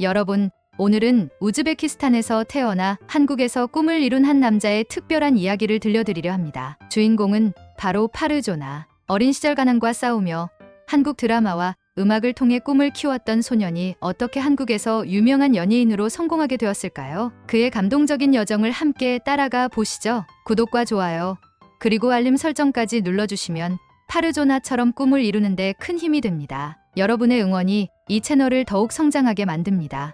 여러분, 오늘은 우즈베키스탄에서 태어나 한국에서 꿈을 이룬 한 남자의 특별한 이야기를 들려드리려 합니다. 주인공은 바로 파르조나. 어린 시절 가난과 싸우며 한국 드라마와 음악을 통해 꿈을 키웠던 소년이 어떻게 한국에서 유명한 연예인으로 성공하게 되었을까요? 그의 감동적인 여정을 함께 따라가 보시죠. 구독과 좋아요, 그리고 알림 설정까지 눌러주시면 파르조나처럼 꿈을 이루는 데 큰 힘이 됩니다. 여러분의 응원이 이 채널을 더욱 성장하게 만듭니다.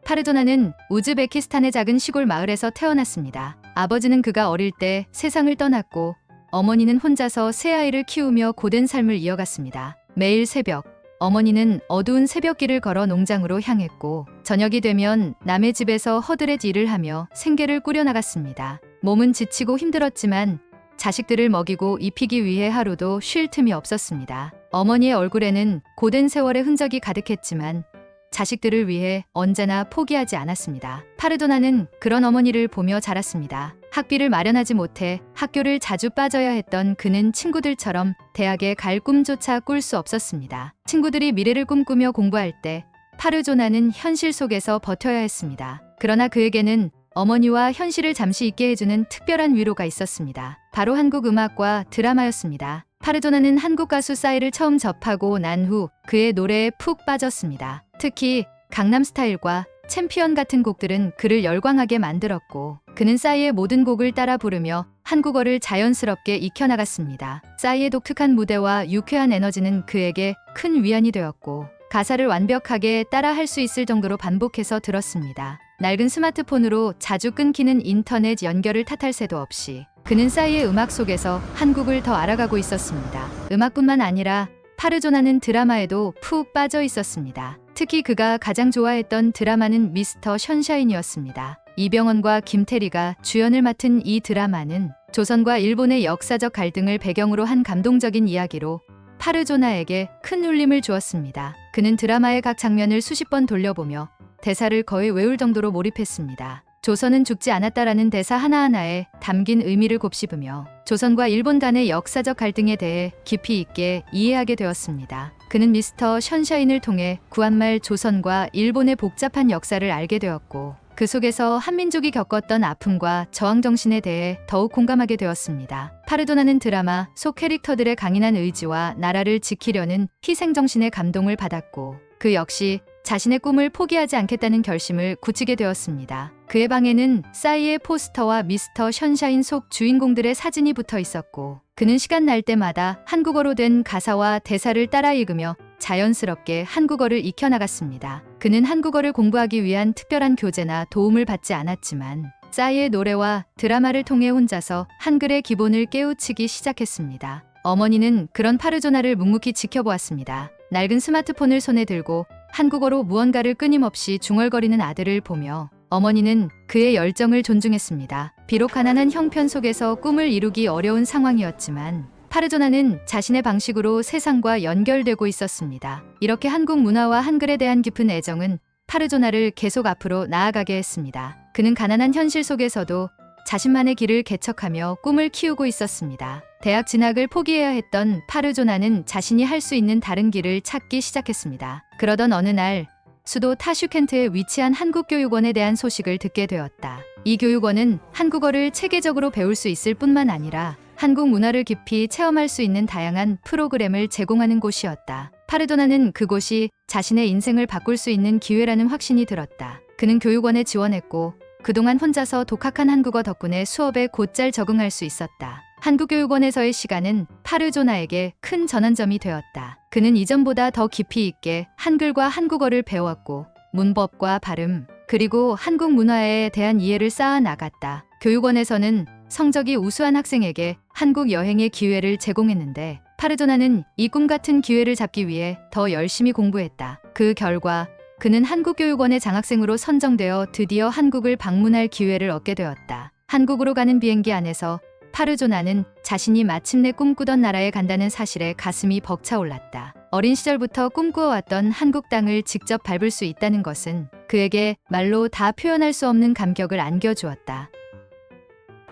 파르조나는 우즈베키스탄의 작은 시골 마을에서 태어났습니다. 아버지는 그가 어릴 때 세상을 떠났고 어머니는 혼자서 세 아이를 키우며 고된 삶을 이어갔습니다. 매일 새벽, 어머니는 어두운 새벽길을 걸어 농장으로 향했고 저녁이 되면 남의 집에서 허드렛 일을 하며 생계를 꾸려나갔습니다. 몸은 지치고 힘들었지만 자식들을 먹이고 입히기 위해 하루도 쉴 틈이 없었습니다. 어머니의 얼굴에는 고된 세월의 흔적이 가득했지만 자식들을 위해 언제나 포기하지 않았습니다. 파르조나는 그런 어머니를 보며 자랐습니다. 학비를 마련하지 못해 학교를 자주 빠져야 했던 그는 친구들처럼 대학에 갈 꿈조차 꿀 수 없었습니다. 친구들이 미래를 꿈꾸며 공부할 때 파르조나는 현실 속에서 버텨야 했습니다. 그러나 그에게는 어머니와 현실을 잠시 잊게 해주는 특별한 위로가 있었습니다. 바로 한국 음악과 드라마였습니다. 파르조나는 한국 가수 싸이를 처음 접하고 난 후 그의 노래에 푹 빠졌습니다. 특히 강남스타일과 챔피언 같은 곡들은 그를 열광하게 만들었고 그는 싸이의 모든 곡을 따라 부르며 한국어를 자연스럽게 익혀나갔습니다. 싸이의 독특한 무대와 유쾌한 에너지는 그에게 큰 위안이 되었고 가사를 완벽하게 따라 할 수 있을 정도로 반복해서 들었습니다. 낡은 스마트폰으로 자주 끊기는 인터넷 연결을 탓할 새도 없이 그는 싸이의 음악 속에서 한국을 더 알아가고 있었습니다. 음악뿐만 아니라 파르조나는 드라마에도 푹 빠져 있었습니다. 특히 그가 가장 좋아했던 드라마는 미스터 션샤인이었습니다. 이병헌과 김태리가 주연을 맡은 이 드라마는 조선과 일본의 역사적 갈등을 배경으로 한 감동적인 이야기로 파르조나에게 큰 울림을 주었습니다. 그는 드라마의 각 장면을 수십 번 돌려보며 대사를 거의 외울 정도로 몰입했습니다. 조선은 죽지 않았다라는 대사 하나하나에 담긴 의미를 곱씹으며 조선과 일본 간의 역사적 갈등에 대해 깊이 있게 이해하게 되었습니다. 그는 미스터 션샤인을 통해 구한말 조선과 일본의 복잡한 역사를 알게 되었고 그 속에서 한민족이 겪었던 아픔과 저항 정신에 대해 더욱 공감하게 되었습니다. 파르조나는 드라마 속 캐릭터들의 강인한 의지와 나라를 지키려는 희생 정신에 감동을 받았고 그 역시 자신의 꿈을 포기하지 않겠다는 결심을 굳히게 되었습니다. 그의 방에는 싸이의 포스터와 미스터 션샤인 속 주인공들의 사진이 붙어 있었고 그는 시간 날 때마다 한국어로 된 가사와 대사를 따라 읽으며 자연스럽게 한국어를 익혀나갔습니다. 그는 한국어를 공부하기 위한 특별한 교재나 도움을 받지 않았지만 싸이의 노래와 드라마를 통해 혼자서 한글의 기본을 깨우치기 시작했습니다. 어머니는 그런 파르조나를 묵묵히 지켜보았습니다. 낡은 스마트폰을 손에 들고 한국어로 무언가를 끊임없이 중얼거리는 아들을 보며 어머니는 그의 열정을 존중했습니다. 비록 가난한 형편 속에서 꿈을 이루기 어려운 상황이었지만 파르조나는 자신의 방식으로 세상과 연결되고 있었습니다. 이렇게 한국 문화와 한글에 대한 깊은 애정은 파르조나를 계속 앞으로 나아가게 했습니다. 그는 가난한 현실 속에서도 자신만의 길을 개척하며 꿈을 키우고 있었습니다. 대학 진학을 포기해야 했던 파르조나는 자신이 할 수 있는 다른 길을 찾기 시작했습니다. 그러던 어느 날 수도 타슈켄트에 위치한 한국교육원에 대한 소식을 듣게 되었다. 이 교육원은 한국어를 체계적으로 배울 수 있을 뿐만 아니라 한국 문화를 깊이 체험할 수 있는 다양한 프로그램을 제공하는 곳이었다. 파르조나는 그곳이 자신의 인생을 바꿀 수 있는 기회라는 확신이 들었다. 그는 교육원에 지원했고 그동안 혼자서 독학한 한국어 덕분에 수업에 곧잘 적응할 수 있었다. 한국교육원에서의 시간은 파르조나에게 큰 전환점이 되었다. 그는 이전보다 더 깊이 있게 한글과 한국어를 배웠고 문법과 발음, 그리고 한국 문화에 대한 이해를 쌓아 나갔다. 교육원에서는 성적이 우수한 학생에게 한국 여행의 기회를 제공했는데 파르조나는 이 꿈 같은 기회를 잡기 위해 더 열심히 공부했다. 그 결과 그는 한국교육원의 장학생으로 선정되어 드디어 한국을 방문할 기회를 얻게 되었다. 한국으로 가는 비행기 안에서 파르조나는 자신이 마침내 꿈꾸던 나라에 간다는 사실에 가슴이 벅차올랐다. 어린 시절부터 꿈꾸어왔던 한국 땅을 직접 밟을 수 있다는 것은 그에게 말로 다 표현할 수 없는 감격을 안겨주었다.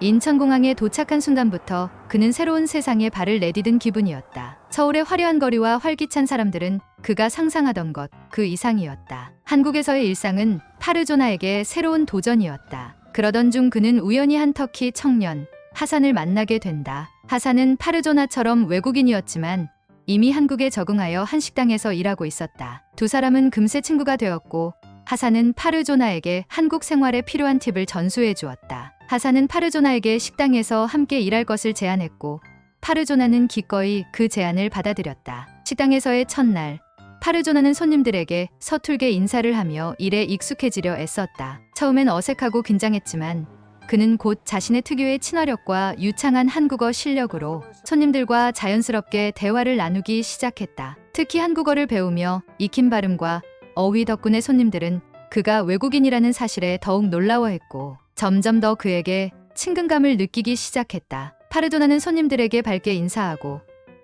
인천공항에 도착한 순간부터 그는 새로운 세상에 발을 내디딘 기분이었다. 서울의 화려한 거리와 활기찬 사람들은 그가 상상하던 것 그 이상이었다. 한국에서의 일상은 파르조나에게 새로운 도전이었다. 그러던 중 그는 우연히 한 터키 청년 하산을 만나게 된다. 하산은 파르조나처럼 외국인이었지만 이미 한국에 적응하여 한 식당에서 일하고 있었다. 두 사람은 금세 친구가 되었고 하산은 파르조나에게 한국 생활에 필요한 팁을 전수해 주었다. 하산은 파르조나에게 식당에서 함께 일할 것을 제안했고 파르조나는 기꺼이 그 제안을 받아들였다. 식당에서의 첫날, 파르조나는 손님들에게 서툴게 인사를 하며 일에 익숙해지려 애썼다. 처음엔 어색하고 긴장했지만 그는 곧 자신의 특유의 친화력과 유창한 한국어 실력으로 손님들과 자연스럽게 대화를 나누기 시작했다. 특히 한국어를 배우며 익힌 발음과 어휘 덕분에 손님들은 그가 외국인이라는 사실에 더욱 놀라워했고 점점 더 그에게 친근감을 느끼기 시작했다. 파르조나는 손님들에게 밝게 인사하고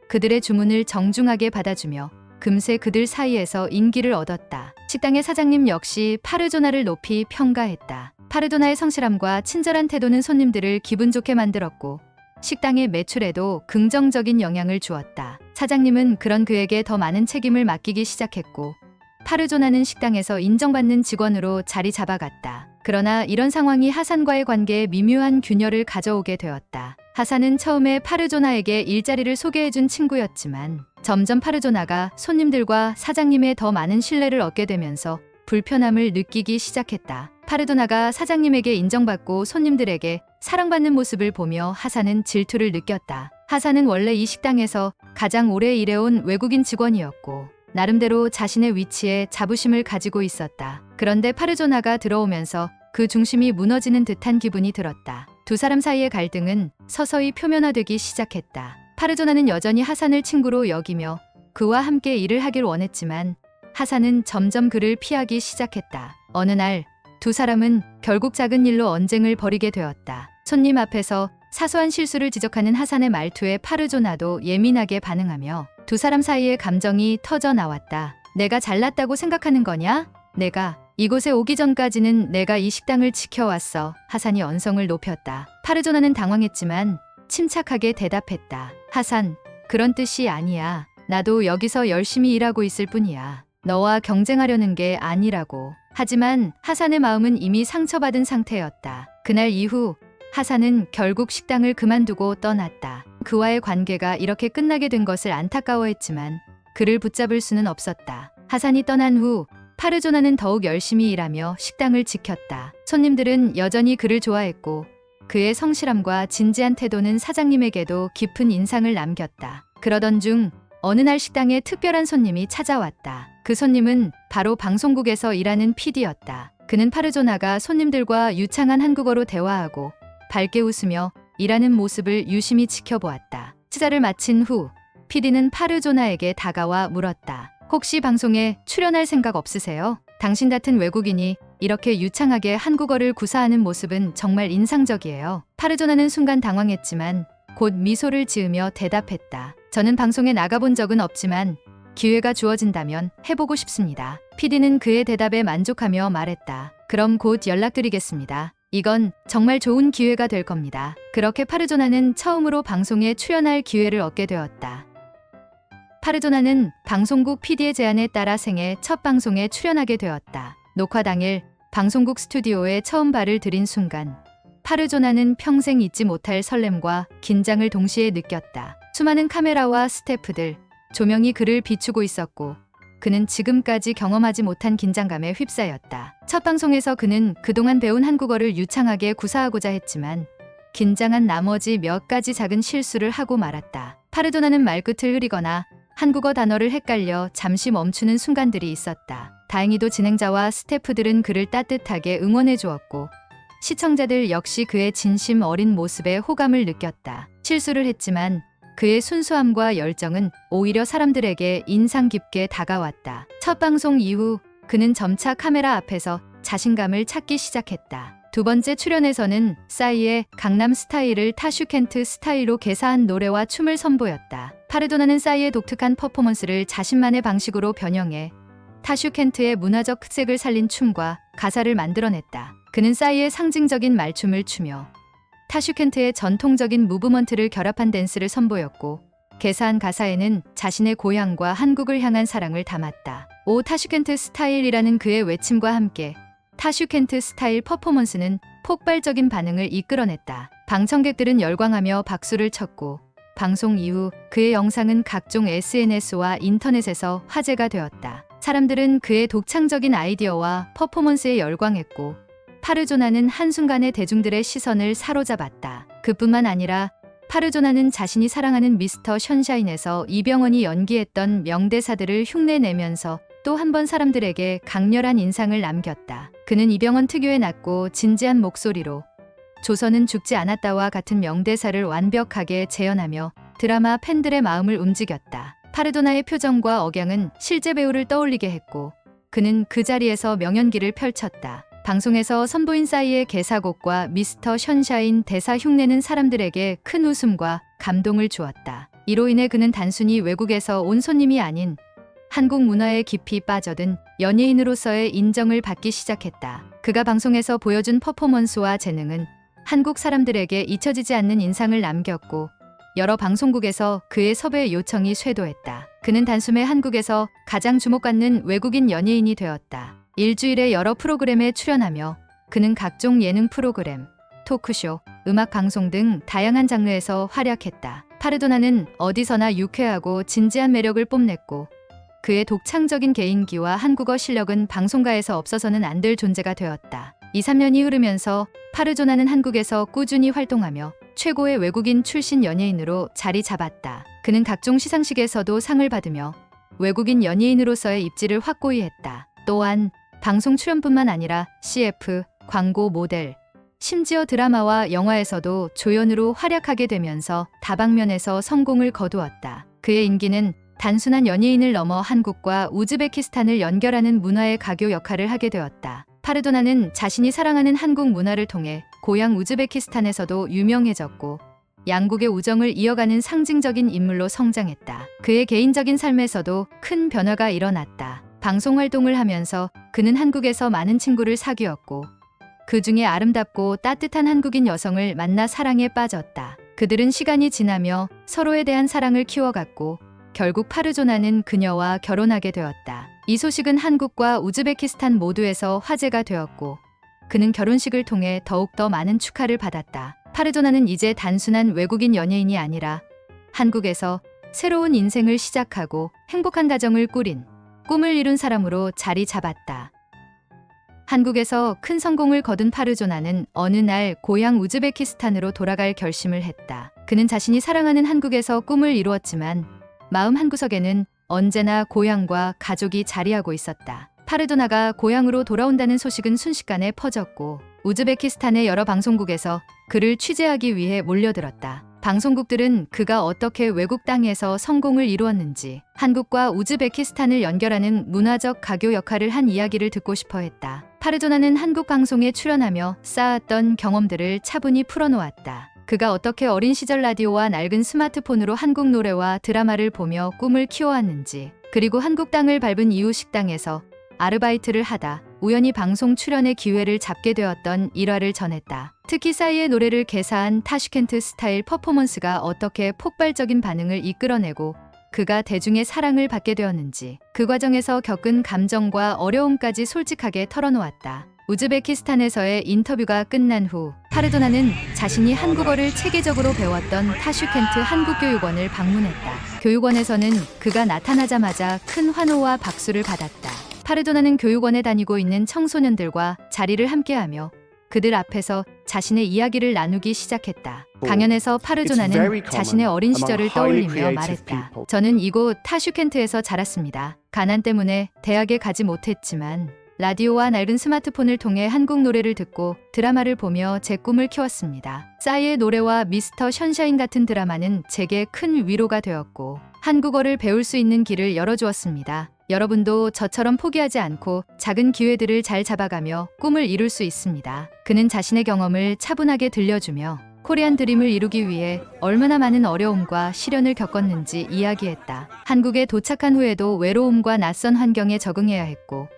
그들의 주문을 정중하게 받아주며 금세 그들 사이에서 인기를 얻었다. 식당의 사장님 역시 파르조나를 높이 평가했다. 파르조나의 성실함과 친절한 태도는 손님들을 기분 좋게 만들었고 식당의 매출에도 긍정적인 영향을 주었다. 사장님은 그런 그에게 더 많은 책임을 맡기기 시작했고 파르조나는 식당에서 인정받는 직원으로 자리 잡아갔다. 그러나 이런 상황이 하산과의 관계에 미묘한 균열을 가져오게 되었다. 하산은 처음에 파르조나에게 일자리를 소개해준 친구였지만 점점 파르조나가 손님들과 사장님의 더 많은 신뢰를 얻게 되면서 불편함을 느끼기 시작했다. 파르조나가 사장님에게 인정받고 손님들에게 사랑받는 모습을 보며 하산은 질투를 느꼈다. 하산은 원래 이 식당에서 가장 오래 일해온 외국인 직원이었고 나름대로 자신의 위치에 자부심을 가지고 있었다. 그런데 파르조나가 들어오면서 그 중심이 무너지는 듯한 기분이 들었다. 두 사람 사이의 갈등은 서서히 표면화되기 시작했다. 파르조나는 여전히 하산을 친구로 여기며 그와 함께 일을 하길 원했지만 하산은 점점 그를 피하기 시작했다. 어느 날 두 사람은 결국 작은 일로 언쟁을 벌이게 되었다. 손님 앞에서 사소한 실수를 지적하는 하산의 말투에 파르조나도 예민하게 반응하며 두 사람 사이의 감정이 터져 나왔다. 내가 잘났다고 생각하는 거냐? 내가 이곳에 오기 전까지는 내가 이 식당을 지켜왔어. 하산이 언성을 높였다. 파르조나는 당황했지만 침착하게 대답했다. 하산, 그런 뜻이 아니야. 나도 여기서 열심히 일하고 있을 뿐이야. 너와 경쟁하려는 게 아니라고. 하지만 하산의 마음은 이미 상처받은 상태였다. 그날 이후 하산은 결국 식당을 그만두고 떠났다. 그와의 관계가 이렇게 끝나게 된 것을 안타까워했지만 그를 붙잡을 수는 없었다. 하산이 떠난 후 파르조나는 더욱 열심히 일하며 식당을 지켰다. 손님들은 여전히 그를 좋아했고 그의 성실함과 진지한 태도는 사장님에게도 깊은 인상을 남겼다. 그러던 중 어느 날 식당에 특별한 손님이 찾아왔다. 그 손님은 바로 방송국에서 일하는 PD였다. 그는 파르조나가 손님들과 유창한 한국어로 대화하고 밝게 웃으며 일하는 모습을 유심히 지켜보았다. 시사를 마친 후 PD는 파르조나에게 다가와 물었다. 혹시 방송에 출연할 생각 없으세요? 당신 같은 외국인이 이렇게 유창하게 한국어를 구사하는 모습은 정말 인상적이에요. 파르조나는 순간 당황했지만 곧 미소를 지으며 대답했다. 저는 방송에 나가본 적은 없지만 기회가 주어진다면 해보고 싶습니다. PD는 그의 대답에 만족하며 말했다. 그럼 곧 연락드리겠습니다. 이건 정말 좋은 기회가 될 겁니다. 그렇게 파르조나는 처음으로 방송에 출연할 기회를 얻게 되었다. 파르조나는 방송국 PD의 제안에 따라 생애 첫 방송에 출연하게 되었다. 녹화 당일 방송국 스튜디오에 처음 발을 들인 순간 파르조나는 평생 잊지 못할 설렘과 긴장을 동시에 느꼈다. 수많은 카메라와 스태프들, 조명이 그를 비추고 있었고 그는 지금까지 경험하지 못한 긴장감에 휩싸였다. 첫 방송에서 그는 그동안 배운 한국어를 유창하게 구사하고자 했지만 긴장한 나머지 몇 가지 작은 실수를 하고 말았다. 파르조나는 말끝을 흐리거나 한국어 단어를 헷갈려 잠시 멈추는 순간들이 있었다. 다행히도 진행자와 스태프들은 그를 따뜻하게 응원해 주었고 시청자들 역시 그의 진심 어린 모습에 호감을 느꼈다. 실수를 했지만 그의 순수함과 열정은 오히려 사람들에게 인상 깊게 다가왔다. 첫 방송 이후 그는 점차 카메라 앞에서 자신감을 찾기 시작했다. 두 번째 출연에서는 싸이의 강남 스타일을 타슈켄트 스타일로 개사한 노래와 춤을 선보였다. 파르조나는 싸이의 독특한 퍼포먼스를 자신만의 방식으로 변형해 타슈켄트의 문화적 특색을 살린 춤과 가사를 만들어냈다. 그는 싸이의 상징적인 말춤을 추며 타슈켄트의 전통적인 무브먼트를 결합한 댄스를 선보였고 개사한 가사에는 자신의 고향과 한국을 향한 사랑을 담았다. 오 타슈켄트 스타일이라는 그의 외침과 함께 타슈켄트 스타일 퍼포먼스는 폭발적인 반응을 이끌어냈다. 방청객들은 열광하며 박수를 쳤고 방송 이후 그의 영상은 각종 SNS와 인터넷에서 화제가 되었다. 사람들은 그의 독창적인 아이디어와 퍼포먼스에 열광했고 파르조나는 한순간에 대중들의 시선을 사로잡았다. 그뿐만 아니라 파르조나는 자신이 사랑하는 미스터 션샤인에서 이병헌이 연기했던 명대사들을 흉내내면서 또 한 번 사람들에게 강렬한 인상을 남겼다. 그는 이병헌 특유의 낮고 진지한 목소리로 조선은 죽지 않았다와 같은 명대사를 완벽하게 재현하며 드라마 팬들의 마음을 움직였다. 파르도나의 표정과 억양은 실제 배우를 떠올리게 했고 그는 그 자리에서 명연기를 펼쳤다. 방송에서 선보인 싸이의 개사곡과 미스터 션샤인 대사 흉내는 사람들에게 큰 웃음과 감동을 주었다. 이로 인해 그는 단순히 외국에서 온 손님이 아닌 한국 문화에 깊이 빠져든 연예인으로서의 인정을 받기 시작했다. 그가 방송에서 보여준 퍼포먼스와 재능은 한국 사람들에게 잊혀지지 않는 인상을 남겼고 여러 방송국에서 그의 섭외 요청이 쇄도했다. 그는 단숨에 한국에서 가장 주목받는 외국인 연예인이 되었다. 일주일에 여러 프로그램에 출연하며 그는 각종 예능 프로그램, 토크쇼, 음악 방송 등 다양한 장르에서 활약했다. 파르도나는 어디서나 유쾌하고 진지한 매력을 뽐냈고 그의 독창적인 개인기와 한국어 실력은 방송가에서 없어서는 안 될 존재가 되었다. 2, 3년이 흐르면서 파르조나는 한국에서 꾸준히 활동하며 최고의 외국인 출신 연예인으로 자리 잡았다. 그는 각종 시상식에서도 상을 받으며 외국인 연예인으로서의 입지를 확고히 했다. 또한 방송 출연뿐만 아니라 CF, 광고 모델, 심지어 드라마와 영화에서도 조연으로 활약하게 되면서 다방면에서 성공을 거두었다. 그의 인기는 단순한 연예인을 넘어 한국과 우즈베키스탄을 연결하는 문화의 가교 역할을 하게 되었다. 파르도나는 자신이 사랑하는 한국 문화를 통해 고향 우즈베키스탄에서도 유명해졌고 양국의 우정을 이어가는 상징적인 인물로 성장했다. 그의 개인적인 삶에서도 큰 변화가 일어났다. 방송 활동을 하면서 그는 한국에서 많은 친구를 사귀었고 그 중에 아름답고 따뜻한 한국인 여성을 만나 사랑에 빠졌다. 그들은 시간이 지나며 서로에 대한 사랑을 키워갔고 결국 파르조나는 그녀와 결혼하게 되었다. 이 소식은 한국과 우즈베키스탄 모두에서 화제가 되었고 그는 결혼식을 통해 더욱더 많은 축하를 받았다. 파르조나는 이제 단순한 외국인 연예인이 아니라 한국에서 새로운 인생을 시작하고 행복한 가정을 꾸린 꿈을 이룬 사람으로 자리 잡았다. 한국에서 큰 성공을 거둔 파르조나는 어느 날 고향 우즈베키스탄으로 돌아갈 결심을 했다. 그는 자신이 사랑하는 한국에서 꿈을 이루었지만 마음 한구석에는 언제나 고향과 가족이 자리하고 있었다. 파르도나가 고향으로 돌아온다는 소식은 순식간에 퍼졌고 우즈베키스탄의 여러 방송국에서 그를 취재하기 위해 몰려들었다. 방송국들은 그가 어떻게 외국 땅에서 성공을 이루었는지 한국과 우즈베키스탄을 연결하는 문화적 가교 역할을 한 이야기를 듣고 싶어 했다. 파르조나는 한국 방송에 출연하며 쌓았던 경험들을 차분히 풀어놓았다. 그가 어떻게 어린 시절 라디오와 낡은 스마트폰으로 한국 노래와 드라마를 보며 꿈을 키워왔는지, 그리고 한국 땅을 밟은 이후 식당에서 아르바이트를 하다 우연히 방송 출연의 기회를 잡게 되었던 일화를 전했다. 특히 싸이의 노래를 개사한 타슈켄트 스타일 퍼포먼스가 어떻게 폭발적인 반응을 이끌어내고 그가 대중의 사랑을 받게 되었는지, 그 과정에서 겪은 감정과 어려움까지 솔직하게 털어놓았다. 우즈베키스탄에서의 인터뷰가 끝난 후 파르도나는 자신이 한국어를 체계적으로 배웠던 타슈켄트 한국교육원을 방문했다. 교육원에서는 그가 나타나자마자 큰 환호와 박수를 받았다. 파르도나는 교육원에 다니고 있는 청소년들과 자리를 함께하며 그들 앞에서 자신의 이야기를 나누기 시작했다. 강연에서 파르조나는 자신의 어린 시절을 떠올리며 말했다. 저는 이곳 타슈켄트에서 자랐습니다. 가난 때문에 대학에 가지 못했지만 라디오와 낡은 스마트폰을 통해 한국 노래를 듣고 드라마를 보며 제 꿈을 키웠습니다. 싸이의 노래와 미스터 션샤인 같은 드라마는 제게 큰 위로가 되었고 한국어를 배울 수 있는 길을 열어주었습니다. 여러분도 저처럼 포기하지 않고 작은 기회들을 잘 잡아가며 꿈을 이룰 수 있습니다. 그는 자신의 경험을 차분하게 들려주며 코리안 드림을 이루기 위해 얼마나 많은 어려움과 시련을 겪었는지 이야기했다. 한국에 도착한 후에도 외로움과 낯선 환경에 적응해야 했고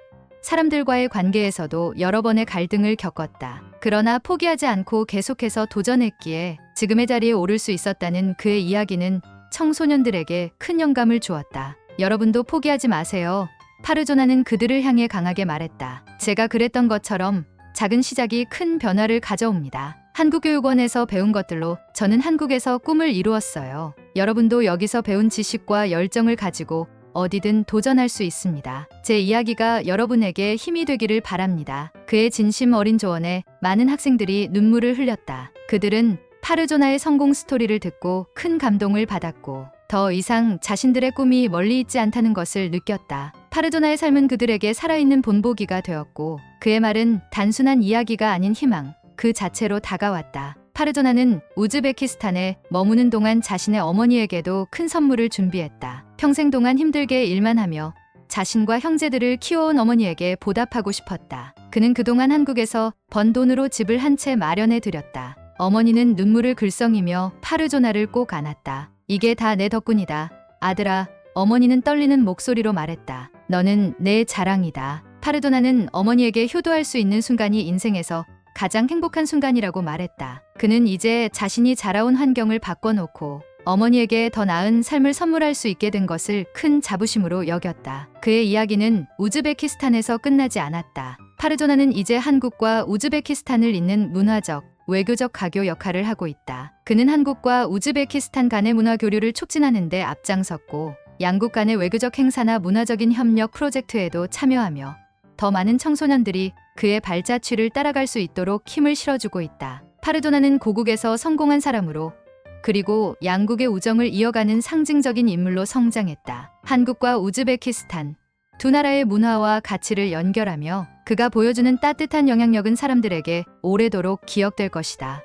사람들과의 관계에서도 여러 번의 갈등을 겪었다. 그러나 포기하지 않고 계속해서 도전했기에 지금의 자리에 오를 수 있었다는 그의 이야기는 청소년들에게 큰 영감을 주었다. 여러분도 포기하지 마세요. 파르조나는 그들을 향해 강하게 말했다. 제가 그랬던 것처럼 작은 시작이 큰 변화를 가져옵니다. 한국교육원에서 배운 것들로 저는 한국에서 꿈을 이루었어요. 여러분도 여기서 배운 지식과 열정을 가지고 어디든 도전할 수 있습니다. 제 이야기가 여러분에게 힘이 되기를 바랍니다. 그의 진심 어린 조언에 많은 학생들이 눈물을 흘렸다. 그들은 파르조나의 성공 스토리를 듣고 큰 감동을 받았고 더 이상 자신들의 꿈이 멀리 있지 않다는 것을 느꼈다. 파르조나의 삶은 그들에게 살아있는 본보기가 되었고 그의 말은 단순한 이야기가 아닌 희망 그 자체로 다가왔다. 파르조나는 우즈베키스탄에 머무는 동안 자신의 어머니에게도 큰 선물을 준비했다. 평생 동안 힘들게 일만 하며 자신과 형제들을 키워온 어머니에게 보답하고 싶었다. 그는 그동안 한국에서 번 돈으로 집을 한 채 마련해 드렸다. 어머니는 눈물을 글썽이며 파르조나를 꼭 안았다. 이게 다 내 덕분이다. 아들아, 어머니는 떨리는 목소리로 말했다. 너는 내 자랑이다. 파르조나는 어머니에게 효도할 수 있는 순간이 인생에서 가장 행복한 순간이라고 말했다. 그는 이제 자신이 자라온 환경을 바꿔놓고 어머니에게 더 나은 삶을 선물할 수 있게 된 것을 큰 자부심으로 여겼다. 그의 이야기는 우즈베키스탄에서 끝나지 않았다. 파르조나는 이제 한국과 우즈베키스탄을 잇는 문화적, 외교적 가교 역할을 하고 있다. 그는 한국과 우즈베키스탄 간의 문화 교류를 촉진하는 데 앞장섰고 양국 간의 외교적 행사나 문화적인 협력 프로젝트에도 참여하며 더 많은 청소년들이 그의 발자취를 따라갈 수 있도록 힘을 실어주고 있다. 파르조나는 고국에서 성공한 사람으로 그리고 양국의 우정을 이어가는 상징적인 인물로 성장했다. 한국과 우즈베키스탄 두 나라의 문화와 가치를 연결하며 그가 보여주는 따뜻한 영향력은 사람들에게 오래도록 기억될 것이다.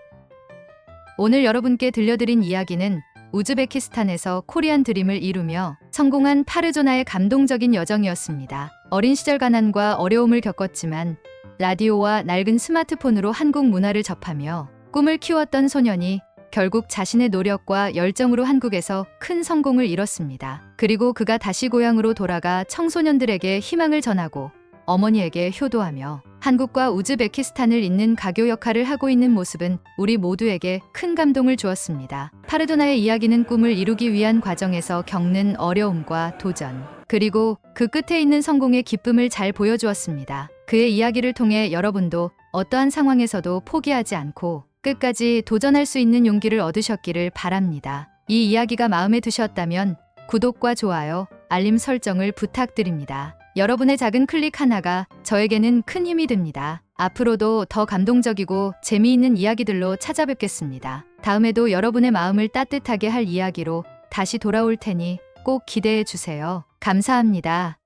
오늘 여러분께 들려드린 이야기는 우즈베키스탄에서 코리안 드림을 이루며 성공한 파르조나의 감동적인 여정이었습니다. 어린 시절 가난과 어려움을 겪었지만 라디오와 낡은 스마트폰으로 한국 문화를 접하며 꿈을 키웠던 소년이 결국 자신의 노력과 열정으로 한국에서 큰 성공을 이뤘습니다. 그리고 그가 다시 고향으로 돌아가 청소년들에게 희망을 전하고 어머니에게 효도하며 한국과 우즈베키스탄을 잇는 가교 역할을 하고 있는 모습은 우리 모두에게 큰 감동을 주었습니다. 파르조나의 이야기는 꿈을 이루기 위한 과정에서 겪는 어려움과 도전, 그리고 그 끝에 있는 성공의 기쁨을 잘 보여주었습니다. 그의 이야기를 통해 여러분도 어떠한 상황에서도 포기하지 않고 끝까지 도전할 수 있는 용기를 얻으셨기를 바랍니다. 이 이야기가 마음에 드셨다면 구독과 좋아요, 알림 설정을 부탁드립니다. 여러분의 작은 클릭 하나가 저에게는 큰 힘이 됩니다. 앞으로도 더 감동적이고 재미있는 이야기들로 찾아뵙겠습니다. 다음에도 여러분의 마음을 따뜻하게 할 이야기로 다시 돌아올 테니 꼭 기대해 주세요. 감사합니다.